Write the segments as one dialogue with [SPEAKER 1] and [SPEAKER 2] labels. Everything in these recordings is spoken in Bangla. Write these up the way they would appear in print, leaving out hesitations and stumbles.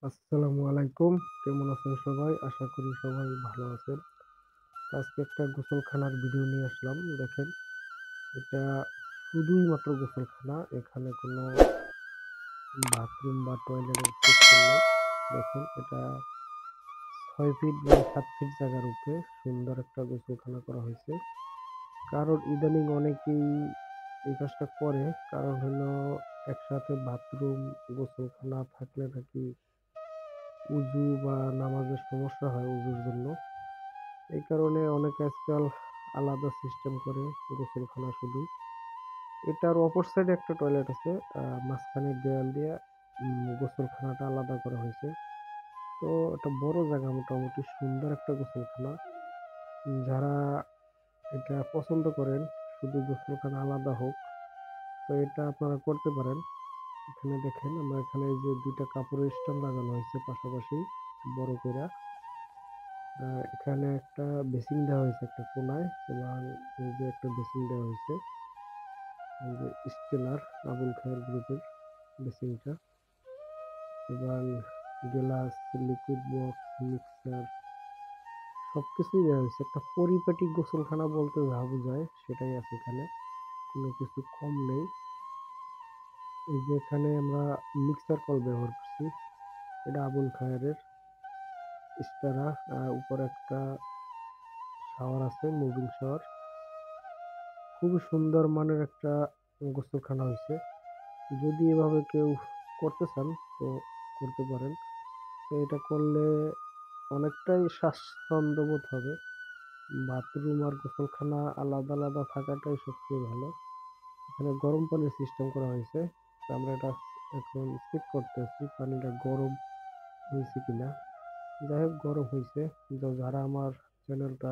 [SPEAKER 1] আসসালামু আলাইকুম। কেমন আছেন সবাই? আশা করি সবাই ভালো আছেন। আজকে একটা গোসলখানার ভিডিও নিয়ে আসলাম। দেখেন, এটা শুধুই মাত্র গোসলখানা। এখানে কোনো বাথরুম বা টয়লেটের সিস্টেম নেই। দেখেন, এটা ৬ ফিট বাই ৭ ফিট জায়গার উপরে সুন্দর একটা গোসলখানা করা হয়েছে। কারণ ইদানিং অনেকেই এই কাজটা করে। কারণ হলো একসাথে বাথরুম, গোসলখানা থাকলে নাকি উযু বা নামাজের সমস্যা হয় উযুর জন্য। এই কারণে অনেকে আজকাল আলাদা সিস্টেম করে গোসলখানা শুধু। এটার অপর সাইডে একটা টয়লেট আছে। মাঝখানে দেয়াল দিয়া গোসলখানাটা আলাদা করা হয়েছে। তো এটা বড় জায়গা, মোটামুটি সুন্দর একটা গোসলখানা। যারা এটা পছন্দ করেন শুধু গোসলখানা আলাদা হোক, তো এটা আপনারা করতে পারেন। এখানে দেখেন, আমরা এখানে এই যে ২ টা কাপড়ের স্ট্যান্ড লাগানো হয়েছে পাশাপাশি বড় কইরা। এখানে একটা বেসিন দেওয়া হয়েছে একটা কোনায়, এবং এই যে একটা বেসিন দেওয়া হয়েছে। এই যে স্টেলার আবুল খায়ের গ্রুপের বেসিনটা, এবং গ্লাস, লিকুইড বক্স, মিক্সার সবকিছুই দেওয়া হয়েছে। একটা পরিপাটি গোসলখানা বলতে যা বোঝায় সেটাই আছে এখানে। কোনো কিছু কম নেই। এই যে এখানে আমরা মিক্সার কল ব্যবহার করছি। এটা আবুল খায়েরের স্টারা। উপরে একটা শাওয়ার আছে, মুভিং শাওয়ার। খুবই সুন্দর মানের একটা গোসলখানা হয়েছে। যদি এভাবে কেউ করতে চান তো করতে পারেন। তো এটা করলে অনেকটাই স্বাচ্ছন্দ্যবোধ হবে। বাথরুম আর গোসলখানা আলাদা আলাদা থাকাটাই সবচেয়ে ভালো। এখানে গরম পানির সিস্টেম করা হয়েছে। তো আমরা এটা এখন চেক করতেছি পানিটা গরম হয়েছে কিনা। যাই হোক, গরম হয়েছে। যারা আমার চ্যানেলটা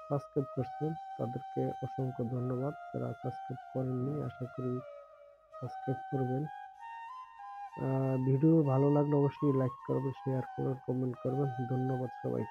[SPEAKER 1] সাবস্ক্রাইব করছেন তাদেরকে অসংখ্য ধন্যবাদ। যারা সাবস্ক্রাইব করেননি, আশা করি সাবস্ক্রাইব করবেন। ভিডিও ভালো লাগলে অবশ্যই লাইক করবেন, শেয়ার করবেন, কমেন্ট করবেন। ধন্যবাদ সবাইকে।